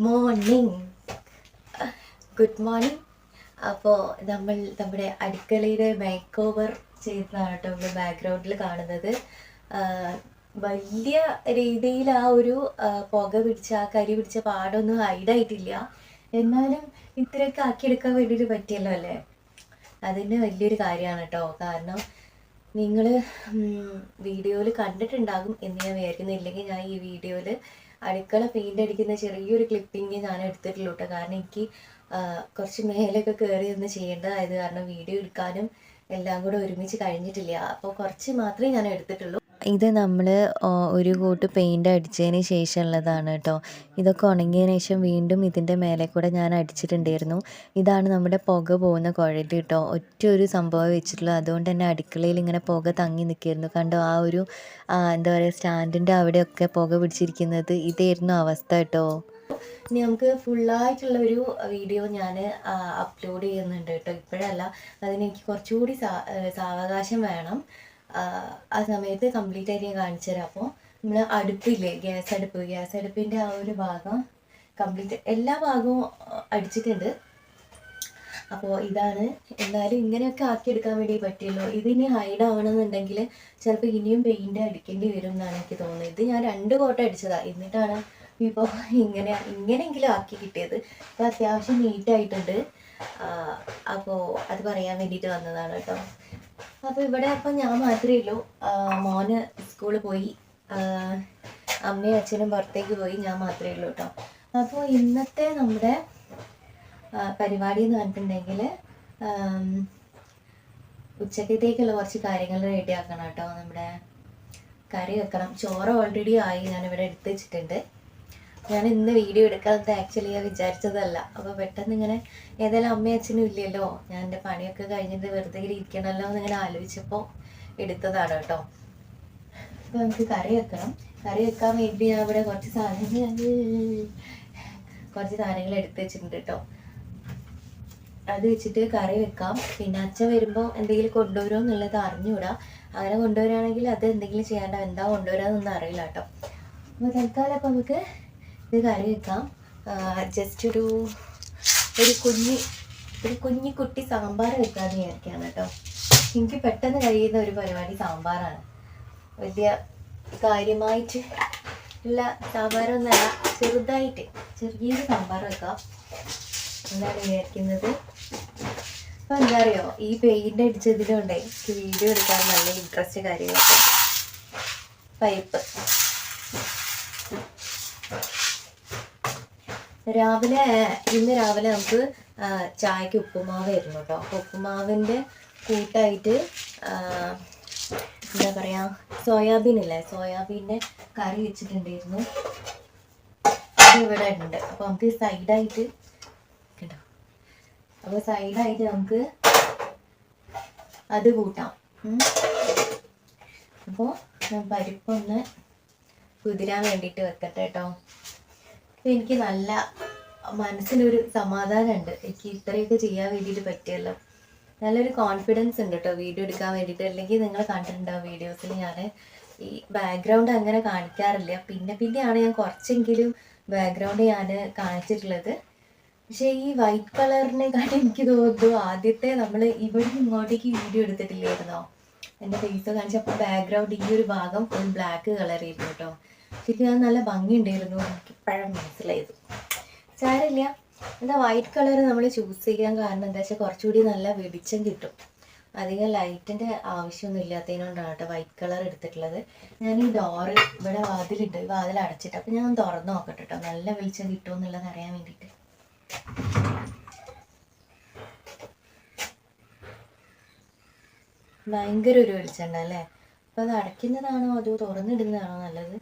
Morning, good morning. അപ്പോൾ നമ്മുടെ അടുക്കളയുടെ മേക്ക് ഓവർ ചെയ്തതാണ് കേട്ടോ നമ്മൾ ബാക്ക്ഗ്രൗണ്ടിൽ കാണുന്നത്. വലിയ രീതിയിൽ ആ ഒരു പുക പിടിച്ച ആ കരി പിടിച്ച പാടൊന്നും ഹൈഡായിട്ടില്ല. എന്നാലും ഇത്രയൊക്കെ ആക്കിയെടുക്കാൻ വേണ്ടിയിട്ട് പറ്റിയല്ലോ അല്ലേ. അതിന് വലിയൊരു കാര്യമാണ് കേട്ടോ. കാരണം നിങ്ങൾ വീഡിയോയിൽ കണ്ടിട്ടുണ്ടാകും എന്ന് ഞാൻ വിചാരിക്കുന്നില്ലെങ്കിൽ ഞാൻ ഈ വീഡിയോയിൽ അടുക്കള പെയിൻ്റ് അടിക്കുന്ന ചെറിയൊരു ക്ലിപ്പിങ് ഞാൻ എടുത്തിട്ടുള്ളൂ കേട്ടോ. കാരണം എനിക്ക് കുറച്ച് മേലൊക്കെ കയറി ഒന്ന് ചെയ്യേണ്ടതായത് കാരണം വീഡിയോ എടുക്കാനും എല്ലാം കൂടെ ഒരുമിച്ച് കഴിഞ്ഞിട്ടില്ല. അപ്പോൾ കുറച്ച് മാത്രമേ ഞാൻ എടുത്തിട്ടുള്ളൂ. ഇത് നമ്മൾ ഒരു കോട്ട് പെയിൻ്റ് അടിച്ചതിന് ശേഷമുള്ളതാണ് കേട്ടോ. ഇതൊക്കെ ഉണങ്ങിയതിന് ശേഷം വീണ്ടും ഇതിൻ്റെ മേലെ കൂടെ ഞാൻ അടിച്ചിട്ടുണ്ടായിരുന്നു. ഇതാണ് നമ്മുടെ പുക പോകുന്ന കുഴൽ കേട്ടോ. ഒറ്റ ഒരു സംഭവം വെച്ചിട്ടുള്ളൂ. അതുകൊണ്ട് തന്നെ അടുക്കളയിൽ ഇങ്ങനെ പുക തങ്ങി നിൽക്കുകയായിരുന്നു. കണ്ടോ, ആ ഒരു എന്താ പറയുക, സ്റ്റാൻഡിൻ്റെ അവിടെയൊക്കെ പുക പിടിച്ചിരിക്കുന്നത് ഇതായിരുന്നു അവസ്ഥ കേട്ടോ. ഇനി നമുക്ക് ഫുള്ളായിട്ടുള്ള ഒരു വീഡിയോ ഞാൻ അപ്ലോഡ് ചെയ്യുന്നുണ്ട് കേട്ടോ. ഇപ്പോഴല്ല, അതിനെനിക്ക് കുറച്ചുകൂടി സാവകാശം വേണം. ആ സമയത്ത് കംപ്ലീറ്റ് ആയിട്ട് ഞാൻ കാണിച്ചു തരാം. അപ്പോൾ നമ്മൾ അടുപ്പില്ലേ, ഗ്യാസ് അടുപ്പിൻ്റെ ആ ഒരു ഭാഗം കംപ്ലീറ്റ് എല്ലാ ഭാഗവും അടിച്ചിട്ടുണ്ട്. അപ്പോൾ ഇതാണ്. എന്നാലും ഇങ്ങനെയൊക്കെ ആക്കിയെടുക്കാൻ വേണ്ടി പറ്റുമല്ലോ. ഇതിന് ഹൈഡ് ആവണമെന്നുണ്ടെങ്കിൽ ചിലപ്പോൾ ഇനിയും പെയിൻ്റ് അടിക്കേണ്ടി വരും എന്നാണ് എനിക്ക് തോന്നുന്നത്. ഇത് ഞാൻ 2 കോട്ട അടിച്ചതാണ്. എന്നിട്ടാണ് ഇപ്പോൾ ഇങ്ങനെയെങ്കിലും ആക്കി കിട്ടിയത്. അപ്പോൾ അത്യാവശ്യം നീറ്റായിട്ടുണ്ട്. അപ്പോൾ അത് പറയാൻ വേണ്ടിയിട്ട് വന്നതാണ് കേട്ടോ. അപ്പോൾ ഇവിടെ അപ്പം ഞാൻ മാത്രമേ ഉള്ളൂ. മോന് സ്കൂളിൽ പോയി, അമ്മയും അച്ഛനും പുറത്തേക്ക് പോയി, ഞാൻ മാത്രമേ ഉള്ളൂ കേട്ടോ. അപ്പോൾ ഇന്നത്തെ നമ്മുടെ പരിപാടി എന്ന് പറഞ്ഞിട്ടുണ്ടെങ്കിൽ ഉച്ചക്കത്തേക്കുള്ള കുറച്ച് കാര്യങ്ങൾ റെഡി ആക്കണം കേട്ടോ. നമ്മുടെ കറി വെക്കണം. ചോറ് ഓൾറെഡി ആയി, ഞാനിവിടെ എടുത്ത് വെച്ചിട്ടുണ്ട്. ഞാൻ ഇന്ന് വീഡിയോ എടുക്കാത്തത് ആക്ച്വലി ഞാൻ വിചാരിച്ചതല്ല. അപ്പോൾ പെട്ടെന്ന് ഇങ്ങനെ ഏതായാലും അമ്മയും അച്ഛനും ഇല്ലല്ലോ, ഞാൻ എൻ്റെ പണിയൊക്കെ കഴിഞ്ഞിട്ട് വെറുതെ ഇരിക്കണമല്ലോ എന്നിങ്ങനെ ആലോചിച്ചപ്പോൾ എടുത്തതാണ് കേട്ടോ. അപ്പോൾ നമുക്ക് കറി വെക്കണം. കറി വെക്കാൻ വേണ്ടി ഞാൻ ഇവിടെ കുറച്ച് സാധനങ്ങൾ എടുത്ത് വെച്ചിട്ടുണ്ട് കേട്ടോ. അത് വെച്ചിട്ട് കറി വെക്കാം. പിന്നെ അച്ഛൻ വരുമ്പോൾ എന്തെങ്കിലും കൊണ്ടുവരുമോ എന്നുള്ളത് അറിഞ്ഞുകൂടാ. അങ്ങനെ കൊണ്ടുവരികയാണെങ്കിൽ അത് എന്തെങ്കിലും ചെയ്യാണ്ട് എന്താ കൊണ്ടുവരാമെന്നൊന്നും അറിയില്ല കേട്ടോ. അപ്പോൾ തൽക്കാലം അപ്പോൾ നമുക്ക് ഇത് കറി വെക്കാം. ജസ്റ്റ് ഒരു കുഞ്ഞി കുട്ടി സാമ്പാർ വെക്കാമെന്ന് വിചാരിക്കുകയാണ് കേട്ടോ. എനിക്ക് പെട്ടെന്ന് കഴിയുന്ന ഒരു പരിപാടി സാമ്പാറാണ്. വലിയ കാര്യമായിട്ട് ഉള്ള സാമ്പാറൊന്നല്ല, ചെറിയൊരു സാമ്പാർ വെക്കാം എന്നാണ് വിചാരിക്കുന്നത്. അപ്പോൾ എന്താ അറിയോ, ഈ പെയിൻ്റ് അടിച്ചതിലുണ്ടേ എനിക്ക് വീഡിയോ എടുക്കാൻ നല്ല ഇൻട്രസ്റ്റ് കാര്യങ്ങളൊക്കെ. പൈപ്പ് ഇന്ന് രാവിലെ നമുക്ക് ചായക്ക് ഉപ്പുമാവായിരുന്നു കേട്ടോ. അപ്പോൾ ഉപ്പുമാവിൻ്റെ കൂട്ടായിട്ട് എന്താ പറയുക, സോയാബീൻ്റെ കറി വെച്ചിട്ടുണ്ടായിരുന്നു. അത് ഇവിടെ ഉണ്ട്. അപ്പോൾ നമുക്ക് സൈഡായിട്ട് കേട്ടോ, അപ്പോൾ സൈഡായിട്ട് നമുക്ക് അത് കൂട്ടാം. അപ്പോൾ ഞാൻ പരിപ്പൊന്ന് കുതിരാൻ വേണ്ടിയിട്ട് വെക്കട്ടെ കേട്ടോ. എനിക്ക് നല്ല മനസ്സിനൊരു സമാധാനമുണ്ട്. എനിക്ക് ഇത്രയൊക്കെ ചെയ്യാൻ വേണ്ടിയിട്ട് പറ്റിയല്ലോ. നല്ലൊരു കോൺഫിഡൻസ് ഉണ്ട് കേട്ടോ വീഡിയോ എടുക്കാൻ വേണ്ടിയിട്ട്. അല്ലെങ്കിൽ നിങ്ങൾ കണ്ടിട്ടുണ്ടാവും വീഡിയോസിൽ ഞാൻ ഈ ബാക്ക്ഗ്രൗണ്ട് അങ്ങനെ കാണിക്കാറില്ല. പിന്നെയാണ് ഞാൻ കുറച്ചെങ്കിലും ബാക്ക്ഗ്രൗണ്ട് ഞാൻ കാണിച്ചിട്ടുള്ളത്. പക്ഷേ ഈ വൈറ്റ് കളറിനെക്കാട്ടി എനിക്ക് തോന്നുന്നു ആദ്യത്തെ നമ്മൾ ഇവിടെ ഇങ്ങോട്ടേക്ക് വീഡിയോ എടുത്തിട്ടില്ലായിരുന്നോ, എൻ്റെ ഫേസ് കാണിച്ചപ്പോൾ ബാക്ക്ഗ്രൗണ്ട് ഈ ഒരു ഭാഗം ഫുൾ ബ്ലാക്ക് കളറായിരുന്നു കേട്ടോ. ശരിക്കും അത് നല്ല ഭംഗിയുണ്ടായിരുന്നു. എനിക്ക് ഇപ്പോഴും മനസ്സിലായത്. സാരമില്ല, എന്താ വൈറ്റ് കളർ നമ്മൾ ചൂസ് ചെയ്യാൻ കാരണം എന്താ വെച്ചാൽ കുറച്ചുകൂടി നല്ല വെളിച്ചം കിട്ടും. അധികം ലൈറ്റിൻ്റെ ആവശ്യമൊന്നും ഇല്ലാത്തതിനോണ്ടാണ് കേട്ടോ വൈറ്റ് കളർ എടുത്തിട്ടുള്ളത്. ഞാൻ ഈ ഡോറ് ഇവിടെ വാതിലുണ്ട്, വാതിൽ അടച്ചിട്ട്. അപ്പോൾ ഞാൻ തുറന്ന് നോക്കട്ടെ കേട്ടോ, നല്ല വെളിച്ചം കിട്ടുമെന്നുള്ളത് അറിയാൻ വേണ്ടിയിട്ട്. ഭയങ്കര ഒരു വെളിച്ചം ഉണ്ടല്ലേ. അപ്പോൾ അത് അടയ്ക്കുന്നതാണോ അതോ തുറന്നിടുന്നതാണോ നല്ലത്?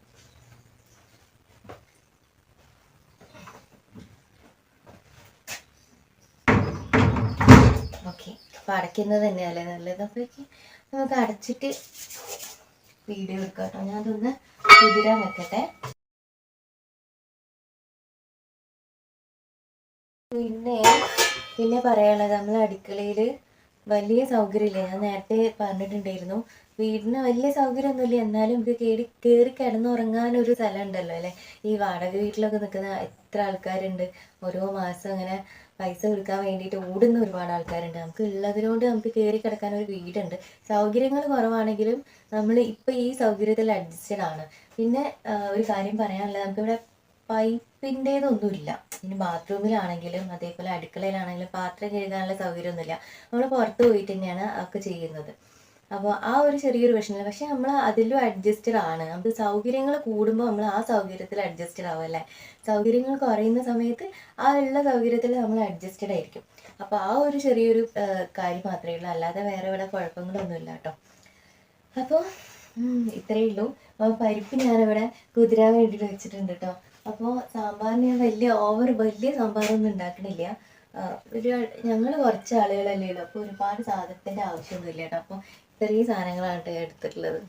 ഓക്കെ, അപ്പോൾ അടയ്ക്കുന്നത് തന്നെയല്ലേ നല്ലത്. അപ്പോഴേക്ക് നമുക്ക് അടച്ചിട്ട് വീഡിയോ എടുക്കാം കേട്ടോ. ഞാൻ അതൊന്ന് കുതിരാൻ വെക്കട്ടെ. പിന്നെ പറയാനുള്ളത്, നമ്മൾ അടുക്കളയിൽ വലിയ സൗകര്യമില്ല. ഞാൻ നേരത്തെ പറഞ്ഞിട്ടുണ്ടായിരുന്നു, വീടിന് വലിയ സൗകര്യമൊന്നുമില്ല, എന്നാലും നമുക്ക് കയറി കിടന്നുറങ്ങാനൊരു സ്ഥലം ഉണ്ടല്ലോ അല്ലേ. ഈ വാടക വീട്ടിലൊക്കെ നിൽക്കുന്ന എത്ര ആൾക്കാരുണ്ട്, ഓരോ മാസം അങ്ങനെ പൈസ കൊടുക്കാൻ വേണ്ടിയിട്ട് ഓടുന്ന ഒരുപാട് ആൾക്കാരുണ്ട്. നമുക്ക് ഉള്ളതിനോട് നമുക്ക് കയറി കിടക്കാൻ ഒരു വീടുണ്ട്. സൗകര്യങ്ങൾ കുറവാണെങ്കിലും നമ്മൾ ഇപ്പം ഈ സൗകര്യത്തിൽ അഡ്ജസ്റ്റഡ് ആണ്. പിന്നെ ഒരു കാര്യം പറയാനുള്ളത്, നമുക്കിവിടെ പൈപ്പിൻ്റേതൊന്നുമില്ല. ഇനി ബാത്റൂമിലാണെങ്കിലും അതേപോലെ അടുക്കളയിലാണെങ്കിലും പാത്രം കഴുകാനുള്ള സൗകര്യമൊന്നുമില്ല. നമ്മൾ പുറത്ത് പോയിട്ട് തന്നെയാണ് അതൊക്കെ ചെയ്യുന്നത്. അപ്പോൾ ആ ഒരു ചെറിയൊരു പ്രശ്നമില്ല. പക്ഷെ നമ്മൾ അതിലും അഡ്ജസ്റ്റഡ് ആണ്. നമുക്ക് സൗകര്യങ്ങൾ കൂടുമ്പോൾ നമ്മൾ ആ സൗകര്യത്തിൽ അഡ്ജസ്റ്റഡ് ആവും അല്ലേ. സൗകര്യങ്ങൾ കുറയുന്ന സമയത്ത് ആ ഉള്ള സൗകര്യത്തിൽ നമ്മൾ അഡ്ജസ്റ്റഡ് ആയിരിക്കും. അപ്പോൾ ആ ഒരു ചെറിയൊരു കാര്യം മാത്രമേ ഉള്ളൂ, അല്ലാതെ വേറെ ഇവിടെ കുഴപ്പങ്ങളൊന്നുമില്ല കേട്ടോ. അപ്പോൾ ഇത്രയേ ഉള്ളൂ. അപ്പോൾ പരിപ്പ് ഞാനിവിടെ കുതിരാൻ വേണ്ടിയിട്ട് വെച്ചിട്ടുണ്ട് കേട്ടോ. അപ്പോൾ സാമ്പാറിന് ഞാൻ വലിയ സാമ്പാറൊന്നും ഉണ്ടാക്കണില്ല. ഞങ്ങൾ കുറച്ച് ആളുകളല്ലേ ഉള്ളൂ, അപ്പോൾ ഒരുപാട് സാധനത്തിൻ്റെ ആവശ്യമൊന്നുമില്ല കേട്ടോ. അപ്പോൾ ഇത്രയും സാധനങ്ങളാണ് കേട്ടോ എടുത്തിട്ടുള്ളത്.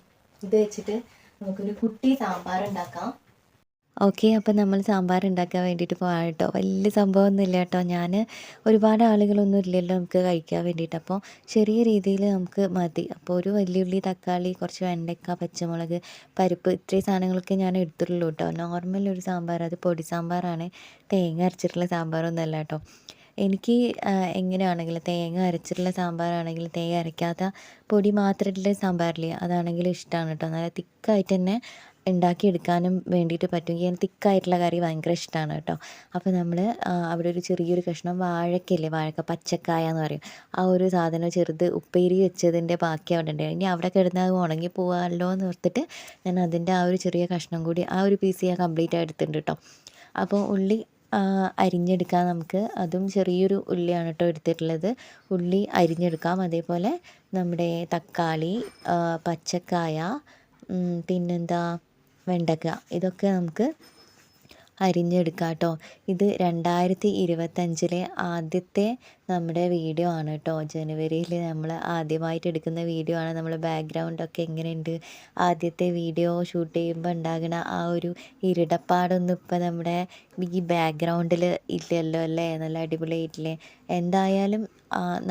ഇത് വെച്ചിട്ട് നമുക്കൊരു കുട്ടി സാമ്പാർ ഉണ്ടാക്കാം. ഓക്കെ, അപ്പം നമ്മൾ സാമ്പാർ ഉണ്ടാക്കാൻ വേണ്ടിയിട്ട് പോകാം കേട്ടോ. വലിയ സംഭവമൊന്നുമില്ല കേട്ടോ. ഞാൻ ഒരുപാട് ആളുകളൊന്നും ഇല്ലല്ലോ നമുക്ക് കഴിക്കാൻ വേണ്ടിയിട്ട്, അപ്പോൾ ചെറിയ രീതിയിൽ നമുക്ക് മതി. അപ്പോൾ ഒരു വലിയുള്ളി, തക്കാളി, കുറച്ച് വെണ്ടയ്ക്ക, പച്ചമുളക്, പരിപ്പ്, ഇത്രയും സാധനങ്ങളൊക്കെ ഞാൻ എടുത്തിട്ടുള്ളൂ കേട്ടോ. നോർമൽ ഒരു സാമ്പാർ, അത് പൊടി സാമ്പാറാണ്, തേങ്ങ അരച്ചിട്ടുള്ള സാമ്പാറൊന്നുമല്ല കേട്ടോ. എനിക്ക് എങ്ങനെയാണെങ്കിലും തേങ്ങ അരച്ചിട്ടുള്ള സാമ്പാറാണെങ്കിൽ, തേങ്ങ അരയ്ക്കാത്ത പൊടി മാത്രമായിട്ടുള്ള സാമ്പാറില്ലേ, അതാണെങ്കിലും ഇഷ്ടമാണ് കേട്ടോ. നല്ല തിക്കായിട്ട് തന്നെ ഉണ്ടാക്കിയെടുക്കാനും വേണ്ടിയിട്ട് പറ്റും. എനിക്ക് തിക്കായിട്ടുള്ള കറി ഭയങ്കര ഇഷ്ടമാണ് കേട്ടോ. അപ്പോൾ നമ്മൾ അവിടെ ഒരു ചെറിയൊരു കഷ്ണം വാഴക്കയില്ലേ, വാഴക്ക, പച്ചക്കായ എന്ന് പറയും, ആ ഒരു സാധനം ചെറുത് ഉപ്പേരി വെച്ചതിൻ്റെ ബാക്കി അവിടെ ഉണ്ടായിരുന്നു. ഇനി അവിടെ കിടന്നാൽ ഉണങ്ങി പോകാമല്ലോ എന്ന് ഓർത്തിട്ട് ഞാൻ അതിൻ്റെ ആ ഒരു ചെറിയ കഷ്ണം കൂടി, ആ ഒരു പീസ് ഞാൻ കംപ്ലീറ്റ് ആയി എടുത്തിട്ടുണ്ട് കേട്ടോ. അപ്പോൾ ഉള്ളി അരിഞ്ഞെടുക്കാം നമുക്ക്. അതും ചെറിയൊരു ഉള്ളിയാണ് കേട്ടോ എടുത്തിട്ടുള്ളത്. ഉള്ളി അരിഞ്ഞെടുക്കാം. അതേപോലെ നമ്മുടെ തക്കാളി, പച്ചക്കായ, പിന്നെന്താ വെണ്ടയ്ക്ക, ഇതൊക്കെ നമുക്ക് അരിഞ്ഞെടുക്കാം കേട്ടോ. ഇത് 2025 ആദ്യത്തെ നമ്മുടെ വീഡിയോ ആണ് കേട്ടോ. ജനുവരിയിൽ നമ്മൾ ആദ്യമായിട്ട് എടുക്കുന്ന വീഡിയോ ആണ്. നമ്മൾ ബാക്ക്ഗ്രൗണ്ടൊക്കെ എങ്ങനെയുണ്ട്, ആദ്യത്തെ വീഡിയോ ഷൂട്ട് ചെയ്യുമ്പോൾ ഉണ്ടാകുന്ന ആ ഒരു ഇരുടപ്പാടൊന്നും ഇപ്പം നമ്മുടെ ഈ ബാക്ക്ഗ്രൗണ്ടിൽ ഇല്ലല്ലോ അല്ലേ. നല്ല അടിപൊളിയായിട്ടില്ലേ. എന്തായാലും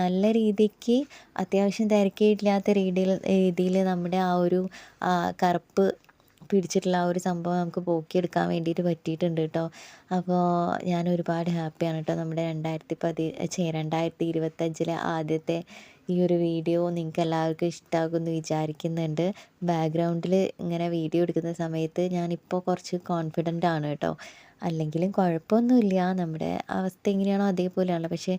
നല്ല രീതിക്ക് അത്യാവശ്യം തിരക്കിയില്ലാത്ത രീതിയിൽ നമ്മുടെ ആ ഒരു കറുപ്പ് പിടിച്ചിട്ടുള്ള ആ ഒരു സംഭവം നമുക്ക് പോക്കിയെടുക്കാൻ വേണ്ടിയിട്ട് പറ്റിയിട്ടുണ്ട് കേട്ടോ. അപ്പോൾ ഞാൻ ഒരുപാട് ഹാപ്പിയാണ് കേട്ടോ. നമ്മുടെ 2025 ആദ്യത്തെ ഈ ഒരു വീഡിയോ നിങ്ങൾക്ക് എല്ലാവർക്കും ഇഷ്ടമാകുമെന്ന് വിചാരിക്കുന്നുണ്ട്. ബാക്ക്ഗ്രൗണ്ടിൽ ഇങ്ങനെ വീഡിയോ എടുക്കുന്ന സമയത്ത് ഞാനിപ്പോൾ കുറച്ച് കോൺഫിഡൻ്റ് ആണ് കേട്ടോ. അല്ലെങ്കിലും കുഴപ്പമൊന്നുമില്ല, നമ്മുടെ അവസ്ഥ എങ്ങനെയാണോ അതേപോലെയാണല്ലോ. പക്ഷേ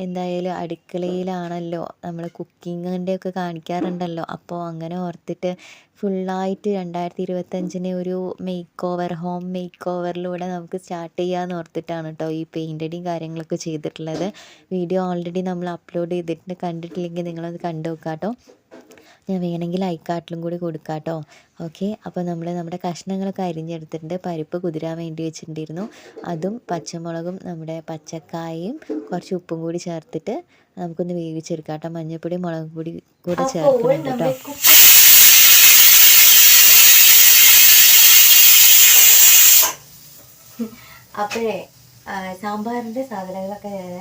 എന്തായാലും അടുക്കളയിലാണല്ലോ നമ്മൾ കുക്കിങ്ങിൻ്റെയൊക്കെ കാണിക്കാറുണ്ടല്ലോ. അപ്പോൾ അങ്ങനെ ഓർത്തിട്ട് ഫുള്ളായിട്ട് 2025 ഒരു ഹോം മേക്ക് ഓവറിലൂടെ നമുക്ക് സ്റ്റാർട്ട് ചെയ്യാമെന്ന് ഓർത്തിട്ടാണ് കേട്ടോ ഈ പെയിൻ്റ് അടിയും കാര്യങ്ങളൊക്കെ ചെയ്തിട്ടുള്ളത്. വീഡിയോ ഓൾറെഡി നമ്മൾ അപ്ലോഡ് ചെയ്തിട്ടുണ്ട്, കണ്ടിട്ടില്ലെങ്കിൽ നിങ്ങളത് കണ്ടു നോക്കാം കേട്ടോ. ഞാൻ വേണമെങ്കിൽ ഐക്കാർട്ടിലും കൂടി കൊടുക്കാം കേട്ടോ. ഓക്കെ, അപ്പോൾ നമ്മുടെ കഷ്ണങ്ങളൊക്കെ അരിഞ്ഞെടുത്തിട്ടുണ്ട്. പരിപ്പ് കുതിരാൻ വേണ്ടി വെച്ചിട്ടുണ്ടായിരുന്നു, അതും പച്ചമുളകും നമ്മുടെ പച്ചക്കായയും കുറച്ച് ഉപ്പും കൂടി ചേർത്തിട്ട് നമുക്കൊന്ന് വേവിച്ചെടുക്കാം കേട്ടോ. മഞ്ഞൾപ്പൊടി, മുളക് പൊടി കൂടെ ചേർക്കുന്നുണ്ട് കേട്ടോ. അപ്പോഴേ സാമ്പാറിൻ്റെ സാധനങ്ങളൊക്കെ ഞാൻ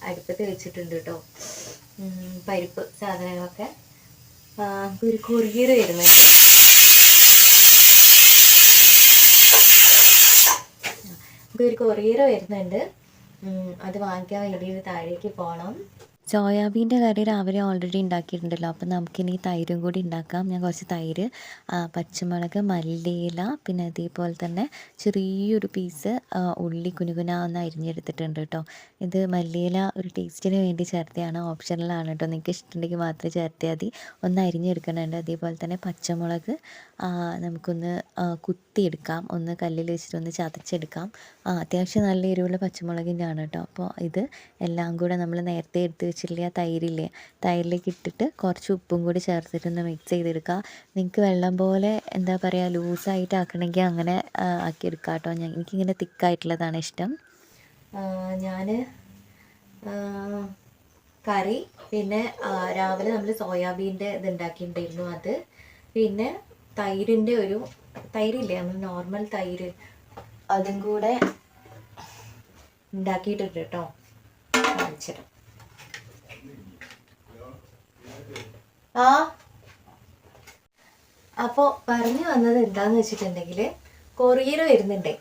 അടുപ്പത്ത് വെച്ചിട്ടുണ്ട് കേട്ടോ. പരിപ്പ് സാധനങ്ങളൊക്കെ ഒരു കൊറിയർ വരുന്നുണ്ട്. നമുക്കൊരു കൊറിയർ വരുന്നുണ്ട്, അത് വാങ്ങിക്കാൻ വേണ്ടിയിട്ട് താഴേക്ക് പോകണം. സോയാബീൻ്റെ കറി രാവിലെ ഓൾറെഡി ഉണ്ടാക്കിയിട്ടുണ്ടല്ലോ, അപ്പം നമുക്കിനി തൈരും കൂടി ഉണ്ടാക്കാം. ഞാൻ കുറച്ച് തൈര്, പച്ചമുളക്, മല്ലിയില, പിന്നെ അതേപോലെ തന്നെ ചെറിയൊരു പീസ് ഉള്ളി കുനുകുനാന്ന് അരിഞ്ഞെടുത്തിട്ടുണ്ട് കേട്ടോ. ഇത് മല്ലിയില ഒരു ടേസ്റ്റിന് വേണ്ടി ചേർത്തതാണ്, ഓപ്ഷണലാണ് കേട്ടോ. നിങ്ങൾക്ക് ഇഷ്ടമുണ്ടെങ്കിൽ മാത്രമേ ചേർത്താൽ മതി. ഒന്ന് അരിഞ്ഞെടുക്കുന്നുണ്ട്. അതേപോലെ തന്നെ പച്ചമുളക് നമുക്കൊന്ന് കുത്തിയെടുക്കാം, ഒന്ന് കല്ലിൽ വെച്ചിട്ട് ഒന്ന് ചതച്ചെടുക്കാം. അത്യാവശ്യം നല്ല എരിവുള്ള പച്ചമുളകിൻ്റെ ആണ് കേട്ടോ. അപ്പോൾ ഇത് എല്ലാം കൂടെ നമ്മൾ നേരത്തെ എടുത്ത് വെച്ചിട്ടില്ല തൈരില്ലേ, തൈരിലേക്ക് ഇട്ടിട്ട് കുറച്ച് ഉപ്പും കൂടി ചേർത്തിട്ടൊന്ന് മിക്സ് ചെയ്തെടുക്കുക. നിങ്ങൾക്ക് വെള്ളം പോലെ എന്താ പറയുക ലൂസായിട്ട് ആക്കണമെങ്കിൽ അങ്ങനെ ആക്കിയെടുക്കാം കേട്ടോ. എനിക്കിങ്ങനെ തിക്കായിട്ടുള്ളതാണ് ഇഷ്ടം. ഞാൻ കറി, പിന്നെ രാവിലെ നമ്മൾ സോയാബീൻ്റെ ഇത് ഉണ്ടാക്കിയിട്ടുണ്ടായിരുന്നു, അത് പിന്നെ തൈരിൻ്റെ തൈരില്ലേ നമ്മൾ നോർമൽ തൈര്, അതും കൂടെ ഉണ്ടാക്കിയിട്ടുണ്ട് കേട്ടോ. കാണിച്ചിട്ട് ആ അപ്പോൾ പറഞ്ഞു വന്നത് എന്താന്ന് വെച്ചിട്ടുണ്ടെങ്കിൽ കൊറിയർ വരുന്നുണ്ട്.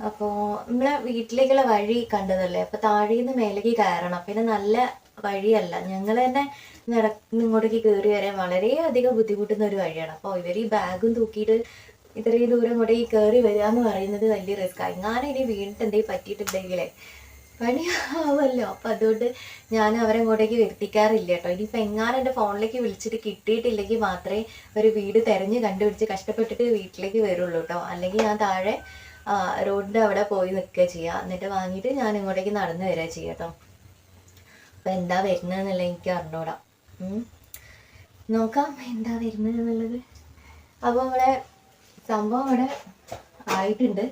അപ്പോൾ നമ്മളെ വീട്ടിലേക്കുള്ള വഴി കണ്ടതല്ലേ, അപ്പോൾ താഴേന്ന് മേലേക്ക് കയറണം. പിന്നെ നല്ല വഴിയല്ല, ഞങ്ങൾ തന്നെ ഇങ്ങോട്ടേക്ക് കയറി വരാൻ വളരെയധികം ബുദ്ധിമുട്ടുന്ന ഒരു വഴിയാണ്. അപ്പോൾ ഇവർ ഈ ബാഗും തൂക്കിയിട്ട് ഇത്രയും ദൂരം ഇങ്ങോട്ടേക്ക് കയറി വരിക എന്ന് പറയുന്നത് വലിയ റിസ്ക്. എങ്ങാനും ഇനി വീണിട്ട് എന്തെങ്കിലും പറ്റിയിട്ടുണ്ടെങ്കിലേ പണിയാവുമല്ലോ. അപ്പം അതുകൊണ്ട് ഞാൻ അവരെ അങ്ങോട്ടേക്ക് വരുത്തിക്കാറില്ല കേട്ടോ. ഇനിയിപ്പോൾ എങ്ങാനും എൻ്റെ ഫോണിലേക്ക് വിളിച്ചിട്ട് കിട്ടിയിട്ടില്ലെങ്കിൽ മാത്രമേ ഒരു വീട് തിരഞ്ഞ് കണ്ടുപിടിച്ച് കഷ്ടപ്പെട്ടിട്ട് വീട്ടിലേക്ക് വരുള്ളൂ കേട്ടോ. അല്ലെങ്കിൽ ഞാൻ താഴെ റോഡിൻ്റെ അവിടെ പോയി നിൽക്കുക ചെയ്യുക, എന്നിട്ട് വാങ്ങിയിട്ട് ഞാൻ ഇങ്ങോട്ടേക്ക് നടന്നു വരിക ചെയ്യുക കേട്ടോ. അപ്പം എന്താ വരുന്നതെന്നുള്ളത് എനിക്ക് അറിഞ്ഞൂടാ. നോക്കാം എന്താ വരുന്നത് എന്നുള്ളത്. അപ്പോൾ നമ്മളെ സംഭവം ഇവിടെ ആയിട്ടുണ്ട്.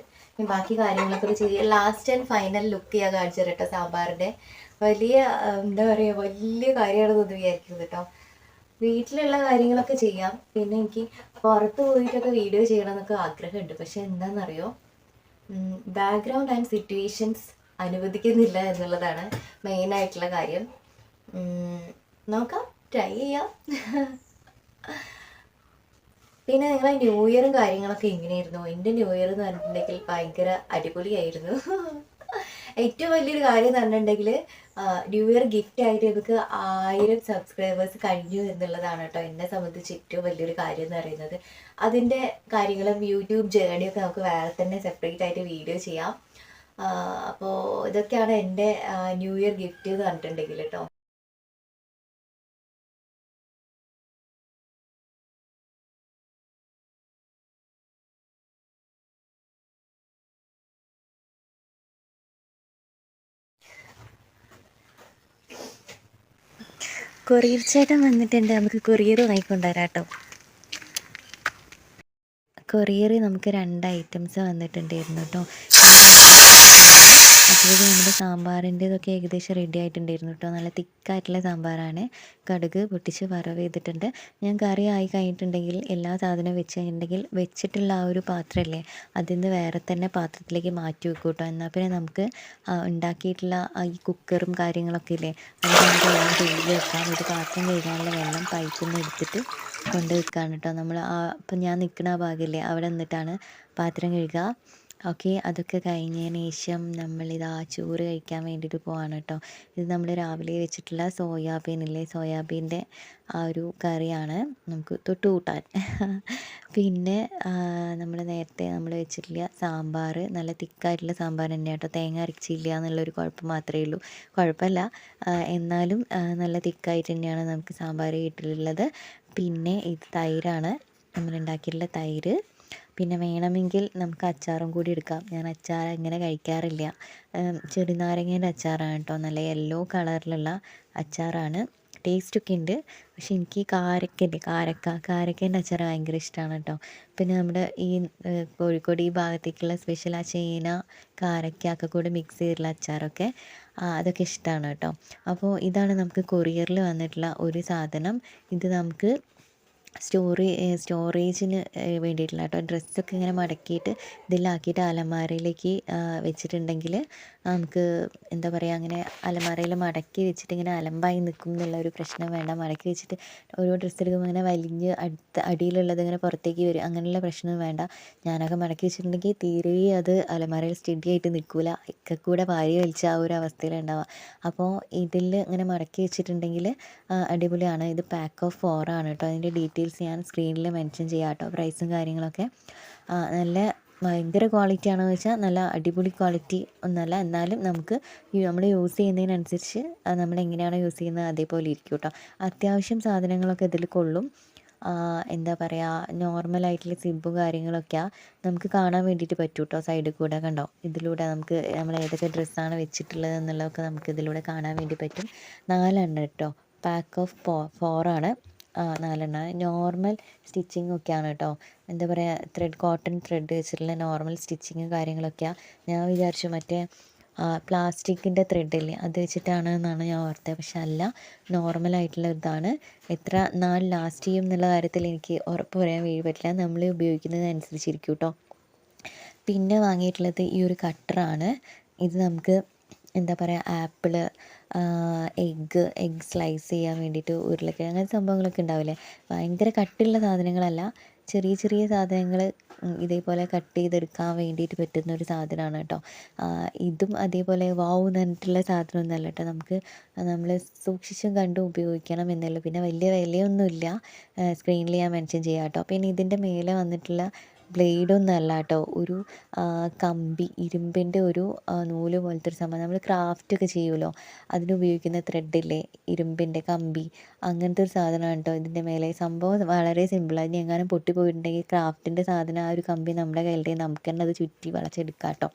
ബാക്കി കാര്യങ്ങളൊക്കെ ചെയ്യുക. ലാസ്റ്റ് ആൻഡ് ഫൈനൽ ലുക്ക് ചെയ്യാൻ കാണിച്ചു കേട്ടോ. സാമ്പാറിൻ്റെ വലിയ എന്താ പറയുക, വലിയ കാര്യമാണെന്ന് വിചാരിക്കുന്നത് കേട്ടോ. വീട്ടിലുള്ള കാര്യങ്ങളൊക്കെ ചെയ്യാം. പിന്നെ എനിക്ക് പുറത്ത് പോയിട്ടൊക്കെ വീഡിയോ ചെയ്യണമെന്നൊക്കെ ആഗ്രഹമുണ്ട്. പക്ഷെ എന്താണെന്നറിയോ, ബാക്ക്ഗ്രൗണ്ട് ആൻഡ് സിറ്റുവേഷൻസ് അനുവദിക്കുന്നില്ല എന്നുള്ളതാണ് മെയിനായിട്ടുള്ള കാര്യം. നോക്കാം, ട്രൈ ചെയ്യാം. പിന്നെ നിങ്ങളെ ന്യൂ ഇയറും കാര്യങ്ങളൊക്കെ എങ്ങനെയായിരുന്നു? എൻ്റെ ന്യൂ ഇയർ എന്ന് പറഞ്ഞിട്ടുണ്ടെങ്കിൽ ഭയങ്കര അടിപൊളിയായിരുന്നു. ഏറ്റവും വലിയൊരു കാര്യം എന്ന് പറഞ്ഞിട്ടുണ്ടെങ്കിൽ ന്യൂ ഇയർ ഗിഫ്റ്റ് ആയിട്ട് നമുക്ക് 1000 സബ്സ്ക്രൈബേഴ്സ് കഴിഞ്ഞു എന്നുള്ളതാണ് കേട്ടോ. എന്നെ സംബന്ധിച്ച് ഏറ്റവും വലിയൊരു കാര്യം എന്ന് പറയുന്നത്. അതിൻ്റെ കാര്യങ്ങളും യൂട്യൂബ് ജേണിയൊക്കെ നമുക്ക് വേറെ തന്നെ സെപ്പറേറ്റ് ആയിട്ട് വീഡിയോ ചെയ്യാം. അപ്പോൾ ഇതൊക്കെയാണ് എൻ്റെ ന്യൂ ഇയർ ഗിഫ്റ്റ് എന്ന് പറഞ്ഞിട്ടുണ്ടെങ്കിൽ കേട്ടോ. കൊറിയർ ചേട്ടൻ വന്നിട്ടുണ്ട്, നമുക്ക് കൊറിയർ വാങ്ങിക്കൊണ്ടുവരാം കേട്ടോ. കൊറിയർ നമുക്ക് 2 ഐറ്റംസ് വന്നിട്ടുണ്ടായിരുന്നു കേട്ടോ. അപ്പോൾ നമ്മുടെ സാമ്പാറിൻ്റെ ഇതൊക്കെ ഏകദേശം റെഡി ആയിട്ടുണ്ടായിരുന്നു കേട്ടോ. നല്ല തിക്കായിട്ടുള്ള സാമ്പാറാണ്. കടുക് പൊട്ടിച്ച് വറവ് ചെയ്തിട്ടുണ്ട്. ഞാൻ കറി ആയി കഴിഞ്ഞിട്ടുണ്ടെങ്കിൽ എല്ലാ സാധനവും വെച്ച് കഴിഞ്ഞിട്ടുണ്ടെങ്കിൽ വെച്ചിട്ടുള്ള ആ ഒരു പാത്രമല്ലേ, അതിൽ നിന്ന് വേറെ തന്നെ പാത്രത്തിലേക്ക് മാറ്റി വെക്കും കേട്ടോ. എന്നാൽ പിന്നെ നമുക്ക് ഉണ്ടാക്കിയിട്ടുള്ള ഈ കുക്കറും കാര്യങ്ങളൊക്കെ ഇല്ലേ, അത് നമുക്ക് വെള്ളം കഴുകി വെക്കാം. ഒരു പാത്രം കഴുകാനുള്ള വെള്ളം പൈപ്പിൽ നിന്ന് എടുത്തിട്ട് കൊണ്ട് വെക്കുകയാണ് കേട്ടോ. നമ്മൾ ഇപ്പം ഞാൻ നിൽക്കുന്ന ആ ഭാഗമില്ലേ, അവിടെ നിന്നിട്ടാണ് പാത്രം കഴുകുക. ഓക്കെ, അതൊക്കെ കഴിഞ്ഞതിന് ശേഷം നമ്മളിതാ ചോറ് കഴിക്കാൻ വേണ്ടിയിട്ട് പോവാണ് കേട്ടോ. ഇത് നമ്മൾ രാവിലെ വെച്ചിട്ടുള്ള സോയാബീനില്ലേ, സോയാബീൻ്റെ ആ ഒരു കറിയാണ് നമുക്ക് തൊട്ട് കൂട്ടാൻ. പിന്നെ നമ്മൾ നേരത്തെ നമ്മൾ വെച്ചിട്ടില്ല സാമ്പാർ, നല്ല തിക്കായിട്ടുള്ള സാമ്പാർ തന്നെ കേട്ടോ. തേങ്ങ അരച്ചില്ല എന്നുള്ളൊരു കുഴപ്പം മാത്രമേ ഉള്ളൂ. കുഴപ്പമില്ല, എന്നാലും നല്ല തിക്കായിട്ട് തന്നെയാണ് നമുക്ക് സാമ്പാർ കിട്ടിയിട്ടുള്ളത്. പിന്നെ ഇത് തൈരാണ് നമ്മളുണ്ടാക്കിയിട്ടുള്ള തൈര്. പിന്നെ വേണമെങ്കിൽ നമുക്ക് അച്ചാറും കൂടി എടുക്കാം. ഞാൻ അച്ചാർ ഇങ്ങനെ കഴിക്കാറില്ല. ചെറുനാരങ്ങേൻ്റെ അച്ചാറാണ് കേട്ടോ. നല്ല യെല്ലോ കളറിലുള്ള അച്ചാറാണ്. ടേസ്റ്റൊക്കെ ഉണ്ട്. പക്ഷെ എനിക്ക് കാരക്കയില്ലേ, കാരക്കേൻ്റെ അച്ചാർ ഭയങ്കര ഇഷ്ടമാണ് കേട്ടോ. പിന്നെ നമ്മുടെ ഈ കോഴിക്കോട് ഈ ഭാഗത്തേക്കുള്ള സ്പെഷ്യൽ ആ ചേന കാരക്ക ഒക്കെ കൂടെ മിക്സ് ചെയ്തിട്ടുള്ള അച്ചാറൊക്കെ അതൊക്കെ ഇഷ്ടമാണ് കേട്ടോ. അപ്പോൾ ഇതാണ് നമുക്ക് കൊറിയറിൽ വന്നിട്ടുള്ള ഒരു സാധനം. ഇത് നമുക്ക് സ്റ്റോറേജിന് വേണ്ടിയിട്ടുള്ള കേട്ടോ. ഡ്രസ്സൊക്കെ ഇങ്ങനെ മടക്കിയിട്ട് ഇതിലാക്കിയിട്ട് അലമാരയിലേക്ക് വെച്ചിട്ടുണ്ടെങ്കിൽ നമുക്ക് എന്താ പറയുക, അങ്ങനെ അലമാരയിൽ മടക്കി വെച്ചിട്ട് ഇങ്ങനെ അലമ്പായി നിൽക്കും എന്നുള്ള ഒരു പ്രശ്നം വേണ്ട. മടക്കി വെച്ചിട്ട് ഓരോ ഡ്രസ്സ് എടുക്കുമ്പോൾ ഇങ്ങനെ വലിഞ്ഞ് അടിയിലുള്ളത് ഇങ്ങനെ പുറത്തേക്ക് വരും, അങ്ങനെയുള്ള പ്രശ്നം വേണ്ട. ഞാനൊക്കെ മടക്കി വെച്ചിട്ടുണ്ടെങ്കിൽ തീരെ അത് അലമാരയിൽ സ്റ്റഡി ആയിട്ട് നിൽക്കില്ല, ഒക്കെ കൂടെ വാരി വലിച്ച ആ ഒരു അവസ്ഥയിലുണ്ടാവുക. അപ്പോൾ ഇതിൽ ഇങ്ങനെ മടക്കി വെച്ചിട്ടുണ്ടെങ്കിൽ അടിപൊളിയാണ്. ഇത് പാക്ക് ഓഫ് 4 ആണ് കേട്ടോ. അതിൻ്റെ ഡീറ്റെയിൽസ് ഞാൻ സ്ക്രീനിൽ മെൻഷൻ ചെയ്യാം കേട്ടോ. പ്രൈസും കാര്യങ്ങളൊക്കെ നല്ല ഭയങ്കര ക്വാളിറ്റി ആണോ എന്ന് വെച്ചാൽ നല്ല അടിപൊളി ക്വാളിറ്റി ഒന്നുമല്ല, എന്നാലും നമുക്ക് നമ്മൾ യൂസ് ചെയ്യുന്നതിനനുസരിച്ച് നമ്മളെങ്ങനെയാണോ യൂസ് ചെയ്യുന്നത് അതേപോലെ ഇരിക്കും കേട്ടോ. അത്യാവശ്യം സാധനങ്ങളൊക്കെ ഇതിൽ കൊള്ളും. എന്താ പറയുക, നോർമലായിട്ടുള്ള സിബും കാര്യങ്ങളൊക്കെയാണ് നമുക്ക് കാണാൻ വേണ്ടിയിട്ട് പറ്റും കേട്ടോ. സൈഡിൽ കൂടെ കണ്ടോ, ഇതിലൂടെ നമുക്ക് നമ്മൾ ഏതൊക്കെ ഡ്രസ്സാണ് വെച്ചിട്ടുള്ളത് എന്നുള്ളതൊക്കെ നമുക്ക് ഇതിലൂടെ കാണാൻ വേണ്ടി പറ്റും. 4 കേട്ടോ. പാക്ക് ഓഫ് 4 ആണ്. 4 നോർമൽ സ്റ്റിച്ചിങ് ഒക്കെയാണ് കേട്ടോ. എന്താ പറയുക, കോട്ടൺ ത്രെഡ് വെച്ചിട്ടുള്ള നോർമൽ സ്റ്റിച്ചിങ് കാര്യങ്ങളൊക്കെയാണ്. ഞാൻ വിചാരിച്ചു മറ്റേ പ്ലാസ്റ്റിക്കിൻ്റെ ത്രെഡില്ലേ അത് വെച്ചിട്ടാണ് എന്നാണ് ഞാൻ ഓർത്തത്. പക്ഷെ അല്ല, നോർമലായിട്ടുള്ള ഇതാണ്. എത്ര നാൾ ലാസ്റ്റ് ചെയ്യും എന്നുള്ള കാര്യത്തിൽ എനിക്ക് ഉറപ്പ് പറയാൻ വേണ്ടി പറ്റില്ല. നമ്മൾ ഉപയോഗിക്കുന്നതനുസരിച്ചിരിക്കും കേട്ടോ. പിന്നെ വാങ്ങിയിട്ടുള്ളത് ഈ ഒരു കട്ടറാണ്. ഇത് നമുക്ക് എന്താ പറയുക ആപ്പിള്, എഗ്ഗ് സ്ലൈസ് ചെയ്യാൻ വേണ്ടിയിട്ട് ഉരുളക്കിഴങ്ങ് അങ്ങനത്തെ സംഭവങ്ങളൊക്കെ ഉണ്ടാവില്ലേ. ഭയങ്കര കട്ടിയുള്ള സാധനങ്ങളല്ല, ചെറിയ ചെറിയ സാധനങ്ങൾ ഇതേപോലെ കട്ട് ചെയ്തെടുക്കാൻ വേണ്ടിയിട്ട് പറ്റുന്ന ഒരു സാധനമാണ് കേട്ടോ. ഇതും അതേപോലെ വാവ് എന്ന് പറഞ്ഞിട്ടുള്ള സാധനമൊന്നുമല്ല കേട്ടോ. നമ്മൾ സൂക്ഷിച്ചും കണ്ടും ഉപയോഗിക്കണം എന്നുള്ളൂ. പിന്നെ വലിയ വിലയൊന്നുമില്ല. സ്ക്രീനിൽ ഞാൻ മെൻഷൻ ചെയ്യാം കേട്ടോ. പിന്നെ ഇതിൻ്റെ മേലെ വന്നിട്ടുള്ള ബ്ലേഡൊന്നും അല്ല കേട്ടോ, ഒരു കമ്പി, ഇരുമ്പിൻ്റെ ഒരു നൂല് പോലത്തെ ഒരു സംഭവം. നമ്മൾ ക്രാഫ്റ്റൊക്കെ ചെയ്യുമല്ലോ, അതിനുപയോഗിക്കുന്ന ത്രെഡില്ലേ, ഇരുമ്പിൻ്റെ കമ്പി, അങ്ങനത്തെ ഒരു സാധനമാണ് കേട്ടോ ഇതിൻ്റെ മേലെ. സംഭവം വളരെ സിമ്പിളാണ്. ഇനി എങ്ങാനും പൊട്ടിപ്പോയിട്ടുണ്ടെങ്കിൽ ക്രാഫ്റ്റിൻ്റെ സാധനം, ആ ഒരു കമ്പി നമ്മുടെ കയ്യിലുണ്ടെങ്കിൽ നമുക്ക് തന്നെ അത് ചുറ്റി വളച്ചെടുക്കാം കേട്ടോ.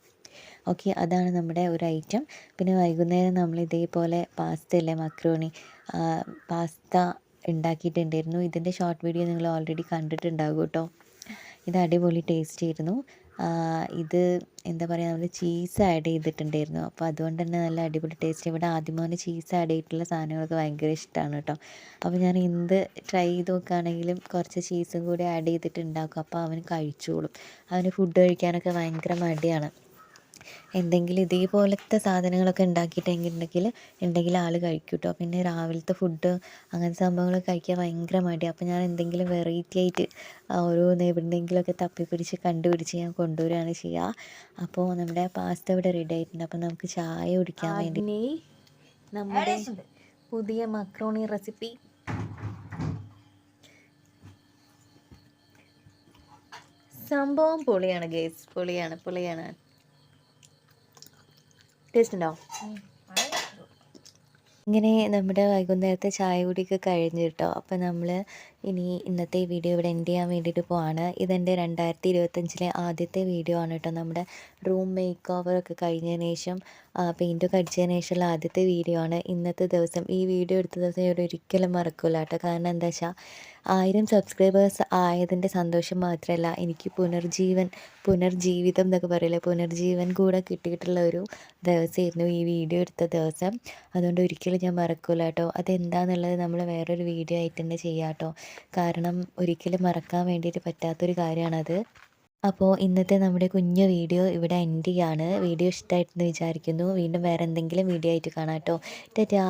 ഓക്കെ, അതാണ് നമ്മുടെ ഒരു ഐറ്റം. പിന്നെ വൈകുന്നേരം നമ്മൾ ഇതേപോലെ പാസ്ത അല്ലേ, മക്രോണി, പാസ്ത ഉണ്ടാക്കിയിട്ടുണ്ടായിരുന്നു. ഇതിൻ്റെ ഷോർട്ട് വീഡിയോ നിങ്ങൾ ഓൾറെഡി കണ്ടിട്ടുണ്ടാകും കേട്ടോ. ഇത് അടിപൊളി ടേസ്റ്റ് ആയിരുന്നു. ഇത് എന്താ പറയുക, നമ്മൾ ചീസ് ആഡ് ചെയ്തിട്ടുണ്ടായിരുന്നു. അപ്പോൾ അതുകൊണ്ട് തന്നെ നല്ല അടിപൊളി ടേസ്റ്റ്. ഇവിടെ ആദ്യമേ ചീസ് ആഡ് ചെയ്തിട്ടുള്ള സാധനങ്ങളൊക്കെ ഭയങ്കര ഇഷ്ടമാണ് കേട്ടോ. അപ്പോൾ ഞാൻ എന്ത് ട്രൈ ചെയ്ത് നോക്കുകയാണെങ്കിലും കുറച്ച് ചീസും കൂടി ആഡ് ചെയ്തിട്ട് ഉണ്ടാക്കും. അപ്പോൾ അവന് കഴിച്ചോളും. അവന് ഫുഡ് കഴിക്കാനൊക്കെ ഭയങ്കര മടിയാണ്. എന്തെങ്കിലും ഇതേപോലത്തെ സാധനങ്ങളൊക്കെ ഉണ്ടെങ്കിൽ ആൾ കഴിക്കും കേട്ടോ. പിന്നെ രാവിലത്തെ ഫുഡ് അങ്ങനത്തെ സംഭവങ്ങളൊക്കെ കഴിക്കാൻ ഭയങ്കര മടിയാണ്. അപ്പോൾ ഞാൻ എന്തെങ്കിലും വെറൈറ്റി ആയിട്ട് ഓരോന്ന് എവിടെയെങ്കിലുമൊക്കെ തപ്പിപ്പിടിച്ച് കണ്ടുപിടിച്ച് ഞാൻ കൊണ്ടുവരികയാണ് ചെയ്യുക. അപ്പോൾ നമ്മുടെ പാസ്ത ഇവിടെ റെഡി ആയിട്ടുണ്ട്. അപ്പോൾ നമുക്ക് ചായ കുടിക്കാൻ വേണ്ടി നമ്മുടെ പുതിയ മക്രോണി റെസിപ്പി സംഭവം പൊളിയാണ് ഗൈസ്, പൊളിയാണ്. ടേസ്റ്റ് ഉണ്ടോ? ഇങ്ങനെ നമ്മുടെ വൈകുന്നേരത്തെ ചായ കുടിയൊക്കെ കഴിഞ്ഞു കേട്ടോ. അപ്പോൾ നമ്മൾ ഇന്നത്തെ വീഡിയോ ഇവിടെ എൻഡ് ചെയ്യാൻ വേണ്ടിയിട്ട് പോവാണ്. ഇതെൻ്റെ 2025 ആദ്യത്തെ വീഡിയോ ആണ് കേട്ടോ. നമ്മുടെ റൂം മേക്ക് ഓവറൊക്കെ കഴിഞ്ഞതിന് ശേഷം പെയിൻറ്റൊക്കെ അടിച്ചതിന് ശേഷമുള്ള ആദ്യത്തെ വീഡിയോ ആണ്. ഇന്നത്തെ ദിവസം, ഈ വീഡിയോ എടുത്ത ദിവസം ഞാൻ ഒരിക്കലും മറക്കില്ല കേട്ടോ. കാരണം എന്താ വെച്ചാൽ 1000 സബ്സ്ക്രൈബേഴ്സ് ആയതിൻ്റെ സന്തോഷം മാത്രമല്ല, എനിക്ക് പുനർജീവിതം എന്നൊക്കെ പറയില്ലേ, പുനർജീവൻ കൂടെ കിട്ടിയിട്ടുള്ള ഒരു ദിവസമായിരുന്നു ഈ വീഡിയോ എടുത്ത ദിവസം. അതുകൊണ്ട് ഒരിക്കലും ഞാൻ മറക്കില്ല കേട്ടോ. അതെന്താണെന്നുള്ളത് നമ്മൾ വേറൊരു വീഡിയോ ആയിട്ട് തന്നെ ചെയ്യാം കേട്ടോ. കാരണം ഒരിക്കലും മറക്കാൻ വേണ്ടിയിട്ട് പറ്റാത്തൊരു കാര്യമാണത്. അപ്പോൾ ഇന്നത്തെ നമ്മുടെ കുഞ്ഞു വീഡിയോ ഇവിടെ എൻഡ് ചെയ്യാണ്. വീഡിയോ ഇഷ്ടമായിട്ടെന്ന് വിചാരിക്കുന്നു. വീണ്ടും വേറെ എന്തെങ്കിലും വീഡിയോ ആയിട്ട് കാണാം കേട്ടോ. ടാറ്റാ.